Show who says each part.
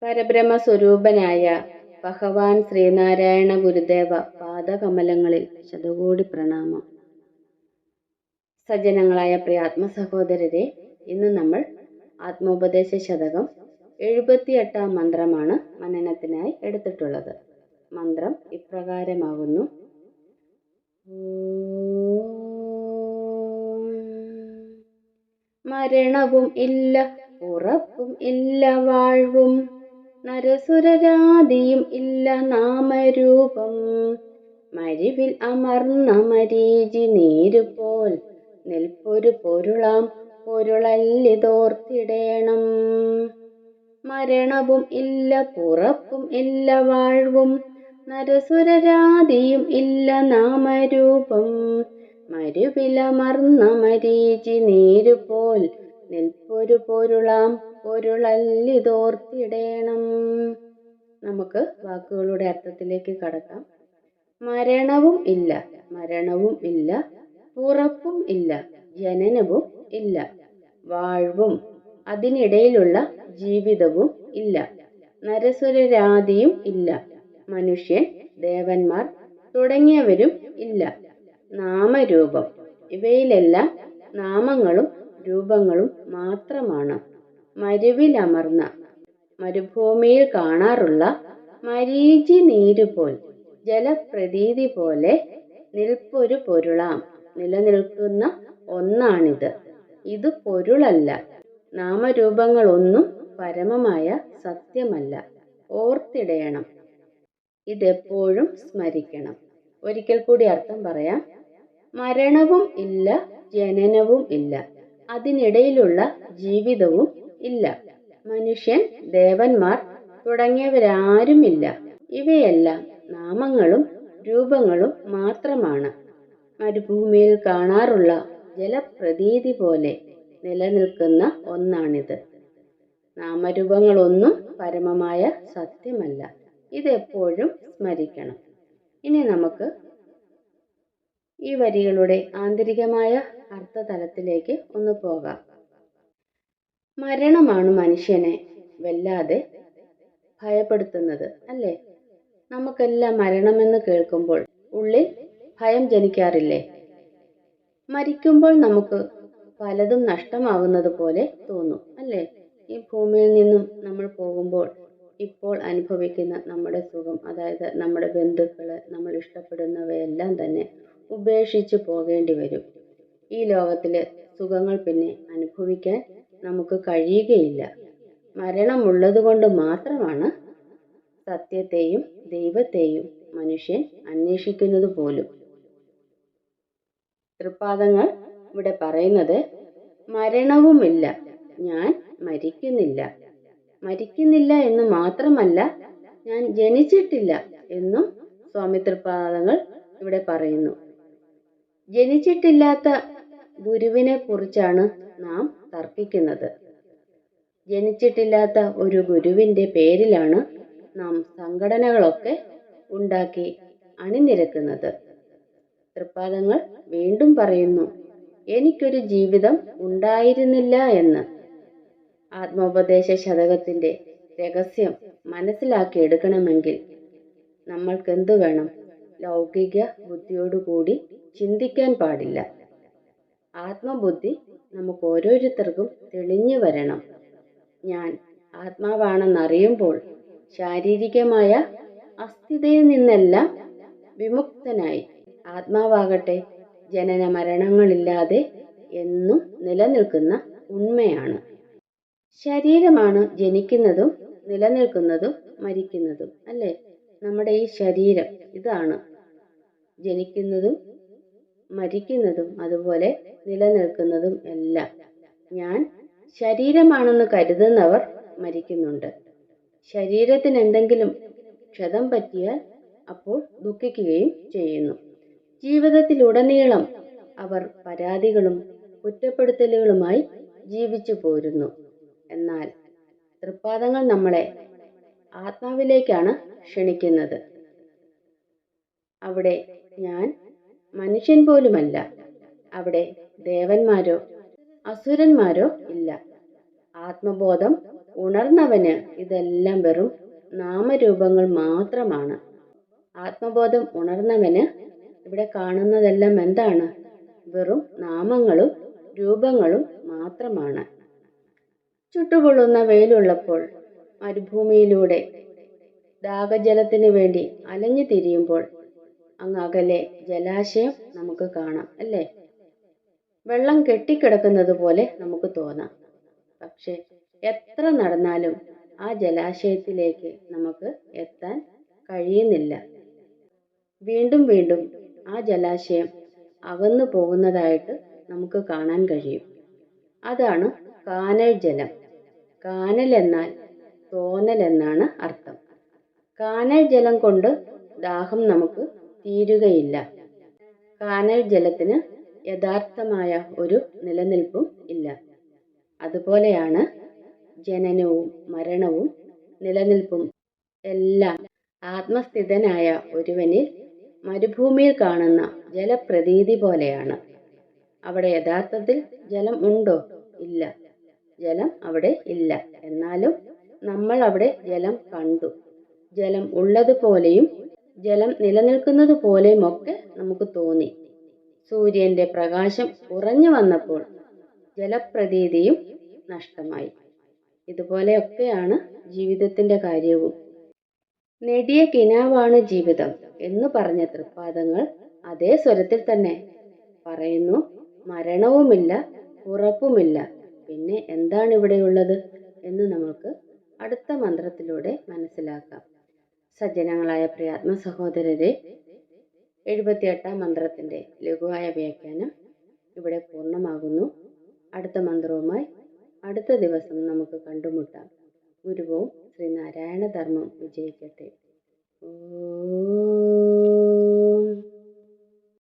Speaker 1: പരബ്രഹ്മസ്വരൂപനായ ഭഗവാൻ ശ്രീനാരായണ ഗുരുദേവ പാദകമലങ്ങളിൽ ശതകോടി പ്രണാമം. സജ്ജനങ്ങളായ പ്രിയ ആത്മസഹോദരരെ, ഇന്ന് നമ്മൾ ആത്മോപദേശ ശതകം 78-ാം മന്ത്രമാണ് മനനത്തിനായി എടുത്തിട്ടുള്ളത്. മന്ത്രം ഇപ്രകാരമാകുന്നു: മരണവും ഇല്ല, ഉറപ്പും ഇല്ല, വാഴ്വും നരസുരരാദിയും ഇല്ല, നാമരൂപം മരിവിൽ അമർന്ന മരീചി നീരുപോൽ നിൽപ്പൊരു പൊരുളാം പൊരുളല്ലിതോർത്തിടേണം. മരണവും ഇല്ല, പുറപ്പും ഇല്ല, വാഴ്വും നരസുരരാദിയും ഇല്ല, നാമരൂപം മരുവിലമർന്ന മരീചി നീരുപോൽ നിൽപ്പൊരു പൊരുളാം പൊരുളല്ലിതോർത്തിടേണം. നമുക്ക് വാക്കുകളുടെ അർത്ഥത്തിലേക്ക് കടക്കാം. മരണവും ഇല്ല, മരണവും ഇല്ല, പുറപ്പും ഇല്ല, ജനനവും ഇല്ല, വാഴ്വും അതിനിടയിലുള്ള ജീവിതവും ഇല്ല, നരസുരരാദിയും ഇല്ല, മനുഷ്യൻ, ദേവന്മാർ തുടങ്ങിയവരും ഇല്ല, നാമരൂപം ഇവയിലെല്ലാം നാമങ്ങളും രൂപങ്ങളും മാത്രമാണ്. മരുവിലമർന്ന മരുഭൂമിയിൽ കാണാറുള്ള മരീചി നീരുപോൽ ജലപ്രതീതി പോലെ നിൽപ്പൊരു പൊരുളാം നിലനിൽക്കുന്ന ഒന്നാണിത്. ഇത് പൊരുളല്ല, നാമരൂപങ്ങളൊന്നും പരമമായ സത്യമല്ല. ഓർത്തിടയണം, ഇതെപ്പോഴും സ്മരിക്കണം. ഒരിക്കൽ കൂടി അർത്ഥം പറയാം. മരണവും ഇല്ല, ജനനവും ഇല്ല, അതിനിടയിലുള്ള ജീവിതവും ഇല്ല, മനുഷ്യൻ, ദേവന്മാർ തുടങ്ങിയവരാരുമില്ല. ഇവയെല്ലാം നാമങ്ങളും രൂപങ്ങളും മാത്രമാണ്. മരുഭൂമിയിൽ കാണാറുള്ള ജലപ്രതീതി പോലെ നിലനിൽക്കുന്ന ഒന്നാണിത്. നാമരൂപങ്ങളൊന്നും പരമമായ സത്യമല്ല. ഇതെപ്പോഴും സ്മരിക്കണം. ഇനി നമുക്ക് ഈ വരികളുടെ ആന്തരികമായ അർത്ഥതലത്തിലേക്ക് ഒന്ന് പോകാം. മരണമാണ് മനുഷ്യനെ വല്ലാതെ ഭയപ്പെടുത്തുന്നത്, അല്ലേ? നമുക്കെല്ലാം മരണമെന്ന് കേൾക്കുമ്പോൾ ഉള്ളിൽ ഭയം ജനിക്കാറില്ലേ? മരിക്കുമ്പോൾ നമുക്ക് പലതും നഷ്ടമാകുന്നത് പോലെ തോന്നും, അല്ലേ? ഈ ഭൂമിയിൽ നിന്നും നമ്മൾ പോകുമ്പോൾ ഇപ്പോൾ അനുഭവിക്കുന്ന നമ്മുടെ സുഖം, അതായത് നമ്മുടെ ബന്ധുക്കള്, നമ്മൾ ഇഷ്ടപ്പെടുന്നവയെല്ലാം തന്നെ ഉപേക്ഷിച്ച് പോകേണ്ടി വരും. ഈ ലോകത്തിലെ സുഖങ്ങൾ പിന്നെ അനുഭവിക്കാൻ നമുക്ക് കഴിയുകയില്ല. മരണമുള്ളതുകൊണ്ട് മാത്രമാണ് സത്യത്തെയും ദൈവത്തെയും മനുഷ്യൻ അന്വേഷിക്കുന്നത് പോലും. തൃപ്പാദങ്ങൾ ഇവിടെ പറയുന്നത് മരണവുമില്ല, ഞാൻ മരിക്കുന്നില്ല. മരിക്കുന്നില്ല എന്ന് മാത്രമല്ല, ഞാൻ ജനിച്ചിട്ടില്ല എന്നും സ്വാമി തൃപ്പാദങ്ങൾ ഇവിടെ പറയുന്നു. ജനിച്ചിട്ടില്ലാത്ത ഗുരുവിനെ കുറിച്ചാണ് നാം തർക്കിക്കുന്നത്. ജനിച്ചിട്ടില്ലാത്ത ഒരു ഗുരുവിൻ്റെ പേരിലാണ് നാം സംഘടനകളൊക്കെ ഉണ്ടാക്കി അണിനിരക്കുന്നത്. തൃപ്പാദങ്ങൾ വീണ്ടും പറയുന്നു, എനിക്കൊരു ജീവിതം ഉണ്ടായിരുന്നില്ല എന്ന്. ആത്മോപദേശ ശതകത്തിൻ്റെ രഹസ്യം മനസ്സിലാക്കിയെടുക്കണമെങ്കിൽ നമ്മൾക്കെന്തു വേണം? ലൗകിക ബുദ്ധിയോടുകൂടി ചിന്തിക്കാൻ പാടില്ല. ആത്മബുദ്ധി നമുക്ക് ഓരോരുത്തർക്കും തെളിഞ്ഞു വരണം. ഞാൻ ആത്മാവാണെന്നറിയുമ്പോൾ ശാരീരികമായ അസ്ഥിതയിൽ നിന്നെല്ലാം വിമുക്തനായി ആത്മാവാകട്ടെ ജനന മരണങ്ങളില്ലാതെ എന്നും നിലനിൽക്കുന്ന ഉണ്മയാണ്. ശരീരമാണ് ജനിക്കുന്നതും നിലനിൽക്കുന്നതും മരിക്കുന്നതും, അല്ലേ? നമ്മുടെ ഈ ശരീരം ഇതാണ് ജനിക്കുന്നതും മരിക്കുന്നതും അതുപോലെ നിലനിൽക്കുന്നതും എല്ലാം. ഞാൻ ശരീരമാണെന്ന് കരുതുന്നവർ മരിക്കുന്നുണ്ട്. ശരീരത്തിന് എന്തെങ്കിലും ക്ഷതം പറ്റിയാൽ അപ്പോൾ ദുഃഖിക്കുകയും ചെയ്യുന്നു. ജീവിതത്തിലുടനീളം അവർ പരാതികളും കുറ്റപ്പെടുത്തലുകളുമായി ജീവിച്ചു പോരുന്നു. എന്നാൽ തൃപ്പാദങ്ങൾ നമ്മളെ ആത്മാവിലേക്കാണ് ക്ഷണിക്കുന്നത്. അവിടെ ഞാൻ മനുഷ്യൻ പോലുമല്ല. അവിടെ ദേവന്മാരോ അസുരന്മാരോ ഇല്ല. ആത്മബോധം ഉണർന്നവന് ഇതെല്ലാം വെറും നാമരൂപങ്ങൾ മാത്രമാണ്. ആത്മബോധം ഉണർന്നവന് ഇവിടെ കാണുന്നതെല്ലാം എന്താണ്? വെറും നാമങ്ങളും രൂപങ്ങളും മാത്രമാണ്. ചുട്ടുപൊള്ളുന്ന വെയിലുള്ളപ്പോൾ മരുഭൂമിയിലൂടെ ദാഹജലത്തിന് വേണ്ടി അലഞ്ഞു തിരിയുമ്പോൾ അങ്ങ് അകലെ ജലാശയം നമുക്ക് കാണാം, അല്ലേ? വെള്ളം കെട്ടിക്കിടക്കുന്നത് പോലെ നമുക്ക് തോന്നാം. പക്ഷെ എത്ര നടന്നാലും ആ ജലാശയത്തിലേക്ക് നമുക്ക് എത്താൻ കഴിയുന്നില്ല. വീണ്ടും വീണ്ടും ആ ജലാശയം അകന്നു പോകുന്നതായിട്ട് നമുക്ക് കാണാൻ കഴിയും. അതാണ് കാനൽ ജലം. കാനൽ എന്നാൽ തോന്നൽ എന്നാണ് അർത്ഥം. കാനൽ ജലം കൊണ്ട് ദാഹം നമുക്ക് തീരുകയില്ല. കാനൽ ജലത്തിന് യഥാർത്ഥമായ ഒരു നിലനിൽപ്പും ഇല്ല. അതുപോലെയാണ് ജനനവും മരണവും നിലനിൽപ്പും എല്ലാം ആത്മസ്ഥിതനായ ഒരുവനിൽ മരുഭൂമിയിൽ കാണുന്ന ജലപ്രതീതി പോലെയാണ്. അവിടെ യഥാർത്ഥത്തിൽ ജലം ഉണ്ടോ? ഇല്ല. ജലം അവിടെ ഇല്ല. എന്നാലും നമ്മൾ അവിടെ ജലം കണ്ടു. ജലം ഉള്ളതുപോലെയും ജലം നിലനിൽക്കുന്നത് പോലെയുമൊക്കെ നമുക്ക് തോന്നി. സൂര്യന്റെ പ്രകാശം കുറഞ്ഞു വന്നപ്പോൾ ജലപ്രതീതിയും നഷ്ടമായി. ഇതുപോലെയൊക്കെയാണ് ജീവിതത്തിന്റെ കാര്യവും. നെടിയ കിനാവാണ് ജീവിതം എന്ന് പറഞ്ഞ തൃപ്പാദങ്ങൾ അതേ സ്വരത്തിൽ തന്നെ പറയുന്നു, മരണവുമില്ല, ഉറപ്പുമില്ല. പിന്നെ എന്താണ് ഇവിടെയുള്ളത് എന്ന് നമുക്ക് അടുത്ത മന്ത്രത്തിലൂടെ മനസ്സിലാക്കാം. സജ്ജനങ്ങളായ പ്രിയാത്മ സഹോദരരെ, 78ാം മന്ത്രത്തിന്റെ ലഘുവായ വ്യാഖ്യാനം ഇവിടെ പൂർണ്ണമാകുന്നു. അടുത്ത മന്ത്രവുമായി അടുത്ത ദിവസം നമുക്ക് കണ്ടുമുട്ടാം. ഗുരുവും ശ്രീനാരായണ ധർമ്മം വിജയിക്കട്ടെ. ഓ